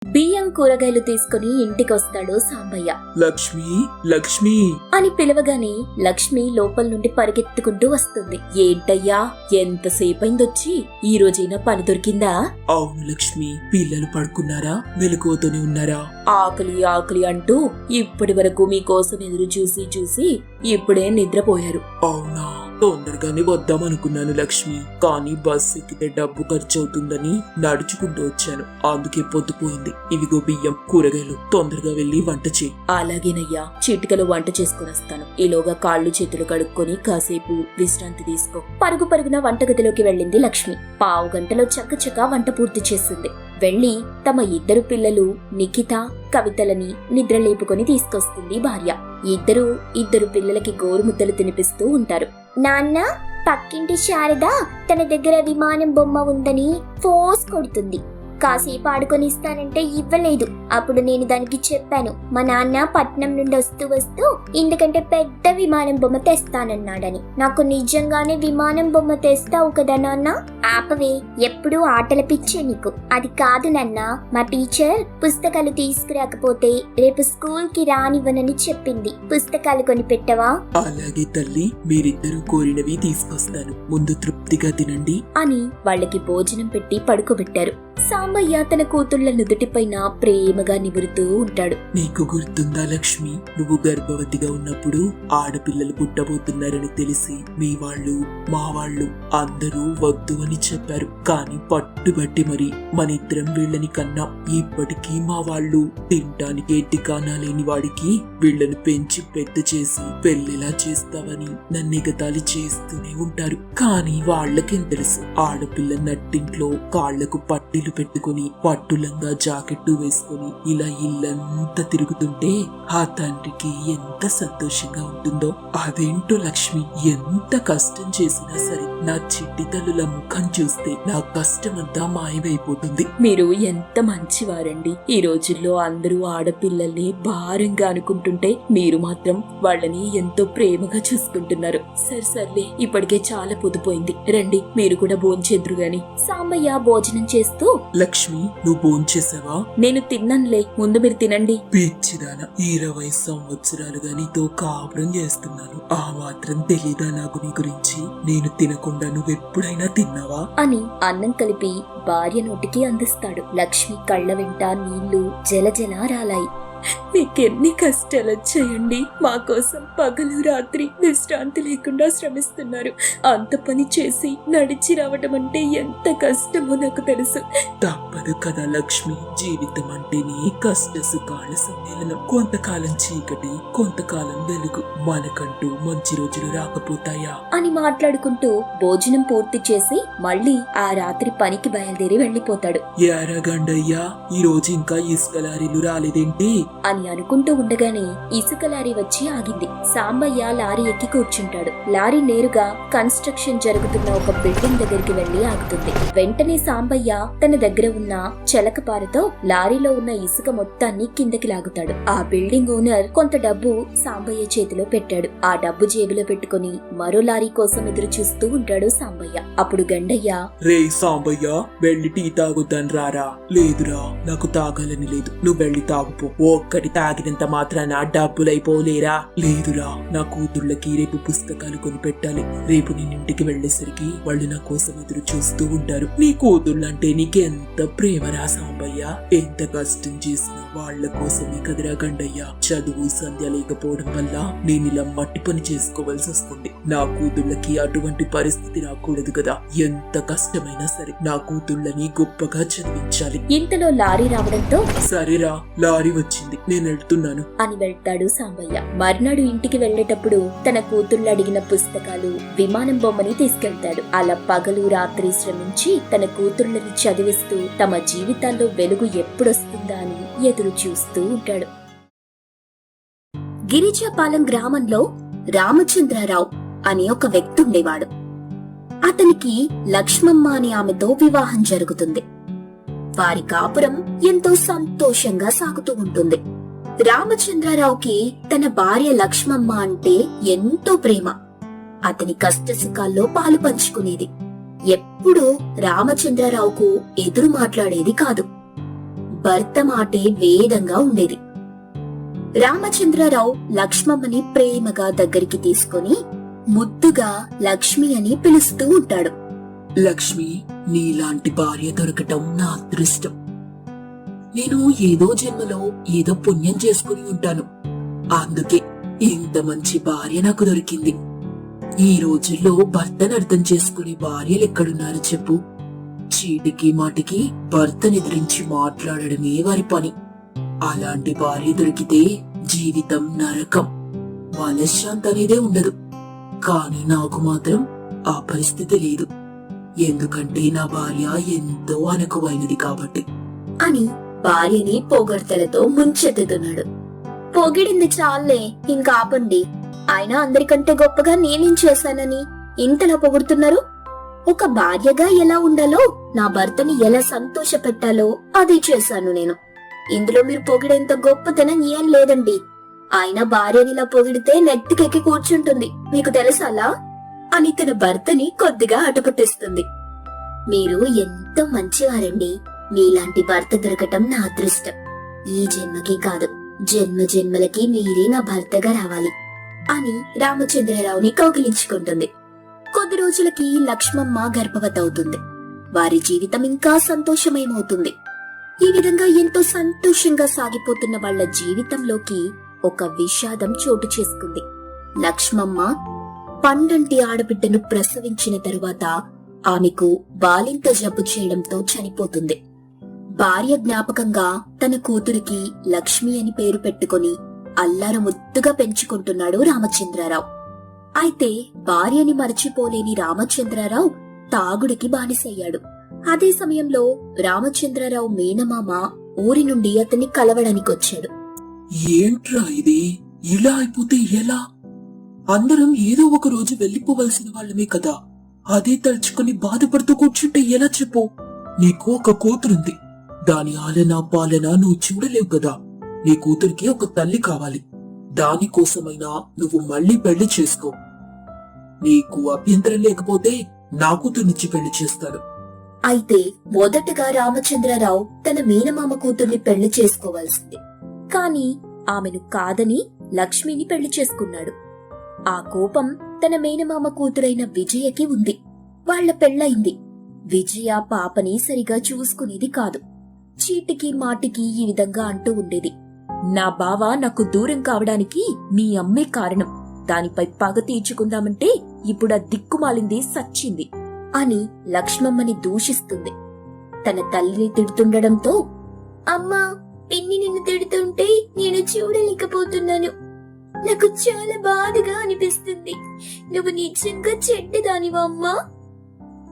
బియ్యం కూరగాయలు తీసుకుని ఇంటికొస్తాడు సాంబయ్య. లక్ష్మి, లక్ష్మి అని పిలవగానే లక్ష్మి లోపల నుండి పరిగెత్తుకుంటూ వస్తుంది. ఏంటయ్యా, ఎంతసేపైందొచ్చి? ఈ రోజైనా పని దొరికిందా? అవును లక్ష్మి, పిల్లలు పడుకున్నారా? మెలకువతోనే ఉన్నారా? ఆకలి ఆకలి అంటూ ఇప్పటి వరకు మీకోసం ఎదురు చూసి చూసి ఇప్పుడే నిద్రపోయారు. అవునా, తొందరగానే వద్దామనుకున్నాను లక్ష్మి, కానీ బస్ ఎక్కితే డబ్బు ఖర్చు అవుతుందని నడుచుకుంటూ వచ్చాను. అందుకే పొద్దుపోయింది. ఇవిగో బియ్యం, కూరగాయలు, తొందరగా వెళ్లి వంట చేయి. అలాగేనయ్యా, చిటికలో వంట చేసుకుని వస్తాను. ఈలోగా కాళ్ళు చేతులు కడుక్కొని కాసేపు విశ్రాంతి తీసుకో. పరుగు పరుగున వంటగదిలోకి వెళ్ళింది లక్ష్మి. 15 గంటలో చక్కచక్క వంట పూర్తి చేసింది. వెళ్లి తమ ఇద్దరు పిల్లలు నిఖిత, కవితలని నిద్రలేపుకొని తీసుకొస్తుంది భార్య. ఇద్దరు పిల్లలకి గోరుముద్దలు తినిపిస్తూ ఉంటారు. నాన్న, పక్కింటి శారద తన దగ్గర విమానం బొమ్మ ఉందని ఫోర్స్ కొడుతుంది. కాసేపు ఆడుకొని ఇస్తానంటే ఇవ్వలేదు. అప్పుడు నేను దానికి చెప్పాను, మా నాన్న పట్నం నుండి వస్తూ ఇందుకంటే పెద్ద విమానం బొమ్మ తెస్తానన్నాడని. నాకు నిజంగానే విమానం బొమ్మ తెస్తావు కదా నాన్న? ఆపవే, ఎప్పుడూ ఆటల పిచ్చే నీకు. అది కాదు నాన్న, మా టీచర్ పుస్తకాలు తీసుకురాకపోతే రేపు స్కూల్ కి రానివ్వనని చెప్పింది. పుస్తకాలు కొని పెట్టవా? అలాగే తల్లి, మీరిద్దరూ కోరినవి తీసుకొస్తాను. ముందు తృప్తిగా తినండి అని వాళ్ళకి భోజనం పెట్టి పడుకోబెట్టారు. సాంబయ్య తన కూతుళ్ల నుదుటిపైన ప్రేమగా నిమురుతూ ఉంటాడు. నీకు గుర్తుందా లక్ష్మి, నువ్వు గర్భవతిగా ఉన్నప్పుడు ఆడపిల్లలు పుట్టబోతున్నారని తెలిసి మీ వాళ్ళు, మా వాళ్ళు అందరూ వద్దు అని చెప్పారు. కానీ పట్టుబట్టి మరి మనిద్దరం వీళ్ళని కన్నా. ఇప్పటికీ మా వాళ్ళు తినటానికి టికానా లేని వాడికి వీళ్ళను పెంచి పెద్ద చేసి పెళ్లిలా చేస్తావని నన్ను ఎగతాళి చేస్తూనే ఉంటారు. కానీ వాళ్ళకేం తెలుసు, ఆడపిల్ల నట్టింట్లో కాళ్లకు పట్టిలు పెట్టుకుని పట్టులంగా జాకెట్టు వేసుకుని ఇలా ఇల్లంతా తిరుగుతుంటే ఆ తండ్రికి ఎంత సంతోషంగా ఉంటుందో. అదేంటో లక్ష్మి, ఎంత కష్టం చేసినా సరే నా చిట్టి తల్లుల ముఖం చూస్తే నా కష్టమంతా మాయమైపోతుంది. మీరు ఎంత మంచివారండి. ఈ రోజుల్లో అందరూ ఆడపిల్లల్ని భారంగా అనుకుంటుంటే మీరు మాత్రం వాళ్ళని ఎంతో ప్రేమగా చూసుకుంటున్నారు. సర్లే, ఇప్పటికే చాలా పొద్దుపోయింది. రండి, మీరు కూడా భోంచేద్దురు గాని. సాంబయ్య భోజనం చేస్తూ, లక్ష్మి, నువ్వు భోంచేసావా? నేను తిన్నానులే, ముందు మీరు తినండి. పిచ్చిదానా, 20 సంవత్సరాలుగా నీతో కాపురం చేస్తున్నాను. ఆ మాత్రం తెలీదా నాకు నీ గురించి? నేను తినకుండా నువ్వెప్పుడైనా తిన్నావా? అని అన్నం కలిపి భార్య నోటికి అందిస్తాడు. లక్ష్మి కళ్ళ వెంట నీళ్లు జలజల రాలాయి. మీకెన్ని కష్టాలు వచ్చాయండి. మా కోసం పగలు రాత్రి విశ్రాంతి లేకుండా శ్రమిస్తున్నారు. అంత పని చేసి నడిచి రావడం అంటే ఎంత కష్టమో నాకు తెలుసు. తప్పదు కదా లక్ష్మి, జీవితం అంటేనే కష్ట సుఖాల సమ్మేళనం. కొంతకాలం చీకటి, కొంతకాలం వెలుగు. మనకంటూ మంచి రోజులు రాకపోతాయా అని మాట్లాడుకుంటూ భోజనం పూర్తి చేసి మళ్ళీ ఆ రాత్రి పనికి బయలుదేరి వెళ్లిపోతాడు. యారగండయ్యా, ఈ రోజు ఇంకా ఇసుక లారీలు రాలేదేంటి అని అనుకుంటూ ఉండగానే ఇసుక లారీ వచ్చి ఆగింది. సాంబయ్య లారీ ఎక్కి కూర్చుంటాడు. లారీ నేరుగా కన్స్ట్రక్షన్ జరుగుతున్న ఒక బిల్డింగ్ దగ్గరికి వెళ్లి ఆగుతుంది. వెంటనే సాంబయ్య తన దగ్గర ఉన్న చెలకపారతో లారీలో ఉన్న ఇసుక మొత్తాన్ని కిందకి లాగుతాడు. ఆ బిల్డింగ్ ఓనర్ కొంత డబ్బు సాంబయ్య చేతిలో పెట్టాడు. ఆ డబ్బు జేబులో పెట్టుకుని మరో లారీ కోసం ఎదురు చూస్తూ ఉంటాడు సాంబయ్య. అప్పుడు గండయ్య, రే సాంబయ్య, వెళ్ళి టీ తాగుతాను రారా? లేదురా, నాకు తాగాలని లేదు. నువ్వు వెళ్ళి తాగుపో. ఒక్కటి తాగినంత మాత్రాన డబ్బులైపోలేరా? లేదురా, నా కూతుళ్ళకి రేపు పుస్తకాలు కొని పెట్టాలి. రేపు నేను ఇంటికి వెళ్లేసరికి వాళ్ళు నా కోసం ఎదురు చూస్తూ ఉంటారు. నీ కూతుళ్ళంటే నీకెంత ప్రేమరా సాంబయ్య? ఎంత కష్టం చేసినా వాళ్ల కోసమే కదరా గండయ్య. చదువు సంధ్య లేకపోవడం వల్ల నేను ఇలా మట్టి పని చేసుకోవాల్సి వస్తుంది. నా కూతుళ్ళకి అటువంటి పరిస్థితి రాకూడదు కదా. ఎంత కష్టమైనా సరే నా కూతుళ్ళని గొప్పగా చదివించాలి. ఇంతలో లారీ రావడంతో, సరేరా, లారీ వచ్చింది, నేను వెళ్తున్నాను అని వెళ్తాడు సాంబయ్య. మర్నాడు ఇంటికి వెళ్లేటప్పుడు తన కూతుళ్ళు అడిగిన పుస్తకాలు, విమానం బొమ్మని తీసుకెళ్తాడు. అలా పగలు రాత్రి శ్రమించి తన కూతుళ్ళని చదివిస్తూ తమ జీవితాల్లో వెలుగు ఎప్పుడొస్తుందా అని ఎదురు చూస్తూ ఉంటాడు. గిరిజాపాలెం గ్రామంలో రామచంద్రరావు అనే ఒక వ్యక్తి ఉండేవాడు. అతనికి లక్ష్మమ్మ అనే ఆమెతో వివాహం జరుగుతుంది. వారి కాపురం ఎంతో సంతోషంగా సాగుతూ ఉంటుంది. రామచంద్రరావుకి తన భార్య లక్ష్మమ్మ అంటే ఎంతో ప్రేమ. అతని కష్టసుఖాల్లో పాలు పంచుకునేది. ఎప్పుడూ రామచంద్రరావుకు ఎదురు మాట్లాడేది కాదు. భర్త మాటే వేదంగా ఉండేది. రామచంద్రరావు లక్ష్మమ్మని ప్రేమగా దగ్గరికి తీసుకొని ముద్దుగా లక్ష్మి అని పిలుస్తూ ఉంటాడు. లక్ష్మి, నీలాంటి భార్య దొరకటం నా అదృష్టం. నేను ఏదో జన్మలో ఏదో పుణ్యం చేసుకుని ఉంటాను. అందుకే ఇంత మంచి భార్య నాకు దొరికింది. ఈ రోజుల్లో భర్తను అర్థం చేసుకునే భార్యలు ఎక్కడున్నారు చెప్పు? చీటికి మాటికి భర్తనెదిరించి మాట్లాడడమే వారి పని. అలాంటి భార్య దొరికితే జీవితం నరకం, మనశ్శాంతి అనేదే ఉండదు. కానీ నాకు మాత్రం ఆ పరిస్థితి లేదు. ఎందుకంటే నా భార్య ఎంతో అనుకువైనది కాబట్టి అని భార్యని పొగడ్తలతో ముంచెత్తుతున్నాడు. పొగిడింది చాలే, ఇంకా ఆపండి. ఆయన అందరికంటే గొప్పగా నేనేం చేశానని ఇంతలా పొగుడుతున్నారు? ఒక భార్యగా ఎలా ఉండాలో, నా భర్తని ఎలా సంతోష పెట్టాలో అది చేశాను నేను. ఇందులో మీరు పొగిడేంత గొప్పతనం ఏం లేదండి. ఆయన భార్యనిలా పొగిడితే నెత్తికెక్కి కూర్చుంటుంది, మీకు తెలుసాలా? అని తన భర్తని కొద్దిగా అటుపట్టిస్తుంది. మీరు ఎంతో మంచివారండి. మీలాంటి భర్త దొరకటం నా అదృష్టం. ఈ జన్మకి కాదు, జన్మ జన్మలకి మీరే నా భర్తగా రావాలి అని రామచంద్రరావుని కౌగిలించుకుంటుంది. కొద్ది రోజులకి లక్ష్మమ్మ గర్భవతవుతుంది. వారి జీవితం ఇంకా సంతోషమయమవుతుంది. ఈ విధంగా ఎంతో సంతోషంగా సాగిపోతున్న వాళ్ల జీవితంలోకి ఒక విషాదం చోటు చేసుకుంది. లక్ష్మమ్మ పండంటి ఆడబిడ్డను ప్రసవించిన తరువాత ఆమెకు బాలింత జబ్బు చేయడంతో చనిపోతుంది. భార్య జ్ఞాపకంగా తన కూతురికి లక్ష్మి అని పేరు పెట్టుకుని అల్లారు ముద్దుగా పెంచుకుంటున్నాడు రామచంద్రరావు. అయితే భార్యని మర్చిపోలేని రామచంద్రరావు తాగుడికి బానిసయ్యాడు. అదే సమయంలో రామచంద్రరావు మేనమామ ఊరి నుండి అతన్ని కలవడానికొచ్చాడు. ఏంట్రా ఇది? ఇలా అయిపోతే ఎలా? అందరం ఏదో ఒక రోజు వెళ్లిపోవలసిన వాళ్ళమే కదా. అదే తలుచుకుని బాధపడుతూ కూర్చుంటే ఎలా చెప్పు? నీకు ఒక కూతురుంది. దాని ఆలనా పాలనా నువ్వు చూడలేవు కదా. నీ కూతురికి ఒక తల్లి కావాలి. దానికోసమైనా నువ్వు మళ్ళీ పెళ్లి చేసుకో. నీకు అభ్యంతరం లేకపోతే నా కూతుర్నిచ్చి పెళ్లి చేస్తాడు. అయితే మొదటగా రామచంద్రరావు తన మేనమామ కూతుర్ని పెళ్లి చేసుకోవాల్సింది. కాని ఆమెను కాదని లక్ష్మిని పెళ్లి చేసుకున్నాడు. ఆ కోపం తన మేనమామ కూతురైన విజయకి ఉంది. వాళ్ల పెళ్లయింది. విజయ పాపని సరిగా చూసుకునేది కాదు. చీటికి మాటికి ఈ విధంగా అంటూ ఉండేది. నా బావ నాకు దూరం కావడానికి మీ అమ్మే కారణం. దానిపై పగ తీర్చుకుందామంటే ఇప్పుడా దిక్కుమాలింది సచ్చింది అని లక్ష్మమ్మని దూషిస్తుంది. తన తల్లిని తిడుతుండడంతో, అమ్మా, పిన్ని నిన్ను తిడుతుంటే నేను చూడలేకపోతున్నాను. నాకు చాలా బాధగా అనిపిస్తుంది. నువ్వు నిజంగా చెడ్డదానివా అమ్మా?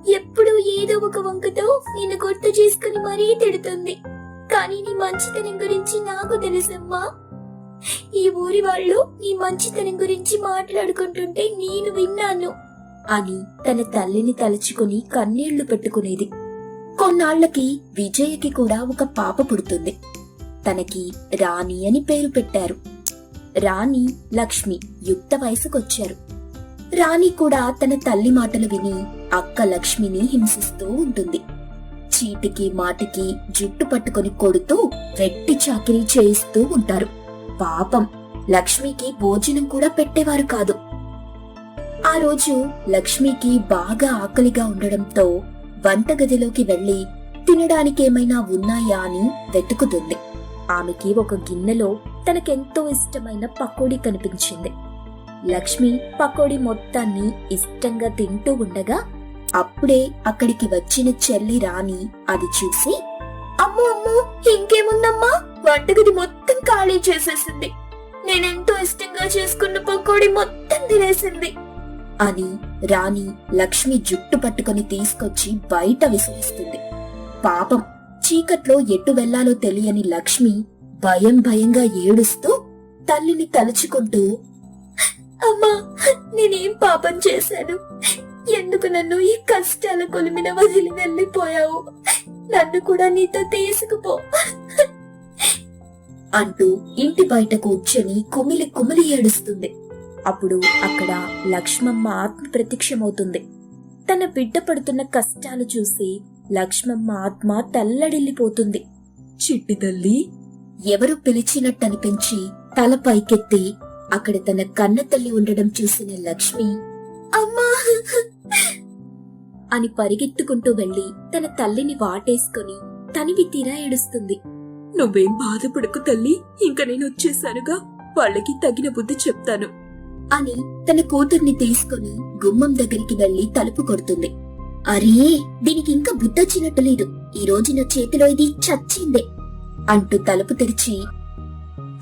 ఎప్పుడూ ఏదో ఒక వంకతో నిన్ను గుర్తు చేసుకుని మరీ తిడుతుంది. కానీ నీ మంచితనం గురించి నాకు తెలుసమ్మా. ఈ ఊరి వాళ్ళు నీ మంచితనం గురించి మాట్లాడుకుంటుంటే నేను విన్నాను అని తన తల్లిని తలుచుకుని కన్నీళ్లు పెట్టుకునేది. కొన్నాళ్లకి విజయకి కూడా ఒక పాప పుడుతుంది. తనకి రాణి అని పేరు పెట్టారు. రాణి, లక్ష్మి యుక్త వయసుకొచ్చారు. రాణి కూడా తన తల్లి మాటలు విని అక్క లక్ష్మిని హింసిస్తూ ఉంటుంది. చీటికి మాటికి జుట్టు పట్టుకుని కొడుతూ వెట్టి చాకిరీ చేయిస్తూ ఉంటారు. పాపం లక్ష్మికి భోజనం కూడా పెట్టేవారు కాదు. ఆ రోజు లక్ష్మికి బాగా ఆకలిగా ఉండడంతో వంటగదిలోకి వెళ్లి తినడానికేమైనా ఉన్నాయా అని వెతుకుతుంది. ఆమెకి ఒక గిన్నెలో తనకెంతో ఇష్టమైన పకోడీ కనిపించింది. లక్ష్మి పకోడీ మొత్తాన్ని ఇష్టంగా తింటూ ఉండగా అప్పుడే అక్కడికి వచ్చిన చెల్లి రాణి అది చూసి, అమ్మో అమ్మో, ఇంకేముందమ్మా, వంటగది మొత్తం ఖాళీ చేసేసింది. నేనెంతో ఇష్టంగా చేసుకున్న పకోడీ మొత్తం తినేసింది అని రాణి లక్ష్మి జుట్టు పట్టుకుని తీసుకొచ్చి బయట విసిరిస్తుంది. పాపం చీకట్లో ఎటు వెళ్లాలో తెలియని లక్ష్మి భయం భయంగా ఏడుస్తూ తల్లిని తలుచుకుంటూ, అమ్మా, నేనేం పాపం చేశాను? ఎందుకు నన్ను ఈ కష్టాల కొలిమిన వదిలి వెళ్లిపోయావు? నన్ను కూడా నీతో తీసుకుపో అంటూ ఇంటి బయట కూర్చొని కుమిలి కుమిలి ఏడుస్తుంది. అప్పుడు అక్కడ లక్ష్మమ్మ ఆత్మ ప్రత్యక్షమవుతుంది. తన బిడ్డ పడుతున్న కష్టాలు చూసి లక్ష్మమ్మ ఆత్మ తల్లడిల్లిపోతుంది. చిట్టి తల్లి. ఎవరు పిలిచినట్టనిపించి తల పైకెత్తి అక్కడ తన కన్న తల్లి ఉండడం చూసిన లక్ష్మి అమ్మా అని పరిగెత్తుకుంటూ వెళ్లి తన తల్లిని వాటేసుకుని తనివి తీరా ఏడుస్తుంది. నువ్వేం బాధపడకు తల్లి, ఇంక నేను వచ్చేసానుగా, వాళ్ళకి తగిన బుద్ధి చెప్తాను అని తన కూతుర్ని తీసుకుని గుమ్మం దగ్గరికి వెళ్లి తలుపు కొడుతుంది. అరే, దీనికి ఇంకా బుద్ధొచ్చినట్టు లేదు, ఈ రోజు నా చేతిలో ఇది చచ్చిందే అంటూ తలుపు తెరిచి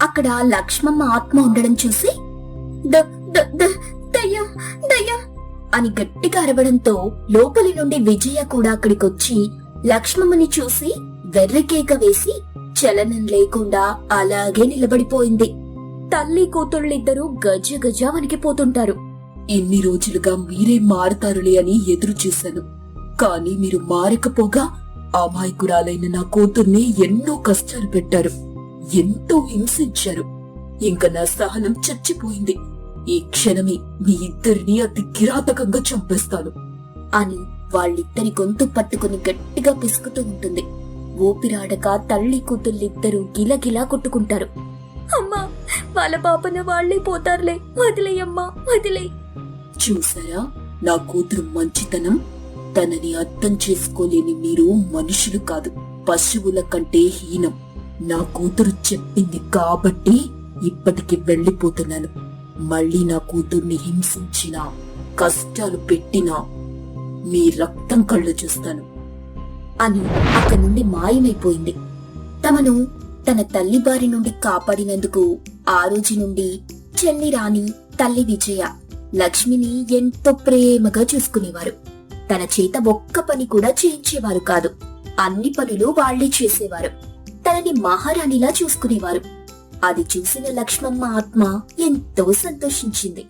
అక్కడ లక్ష్మమ్మ ఆత్మ ఉండడం చూసి దయ్యం దయ్యం అని గట్టిగా అరవడంతో లోపలి నుండి విజయ కూడా అక్కడికొచ్చి లక్ష్మమ్మని చూసి వెర్రికేక వేసి చలనం లేకుండా అలాగే నిలబడిపోయింది. తల్లి కూతుళ్ళిద్దరూ గజ గజ వణికిపోతుంటారు. ఇన్ని రోజులుగా మీరే మారతారులే అని ఎదురు చూశాను, కానీ మీరు మారకపోగా అమాయకురాలైన నా కూతుర్ని ఎన్నో కష్టాలు పెట్టారు, ఎంతో హింసించారు. ఇంక నా సహనం చచ్చిపోయింది. ఈ క్షణమే మీ ఇద్దరిని అతి కిరాతకంగా చంపేస్తాను అని వాళ్ళిద్దరి గొంతు పట్టుకుని గట్టిగా పిసుకుతూ ఉంటుంది. ఊపిరాడక తల్లి కూతుళ్ళిద్దరూ గిలగిలా కొట్టుకుంటారు. అమ్మా, వాళ్ళ పాపన వాళ్లే పోతారులే, వదిలేయమ్మా వదిలే. చూసారా నా కూతురు మంచితనం? తనని అర్థం చేసుకోలేని మీరు మనుషులు కాదు, పశువుల కంటే హీనం. నా కూతురు చెప్పింది కాబట్టి ఇప్పటికి వెళ్లిపోతున్నాను. మళ్ళీ నా కూతుర్ని హింసించినా కష్టాలు పెట్టినా మీ రక్తం కళ్ళు చూస్తాను అని అక్కడి నుండి మాయమైపోయింది. తమను తన తల్లి బారి నుండి కాపాడినందుకు ఆ రోజు నుండి చెల్లి రాణి, తల్లి విజయ లక్ష్మిని ఎంతో ప్రేమగా చూసుకునేవారు. తన చేత ఒక్క పని కూడా చేయించేవారు కాదు, అన్ని పనులు వాళ్లే చేసేవారు. తనని మహారాణిలా చూసుకునేవారు. అది చూసిన లక్ష్మమ్మ ఆత్మ ఎంతో సంతోషించింది.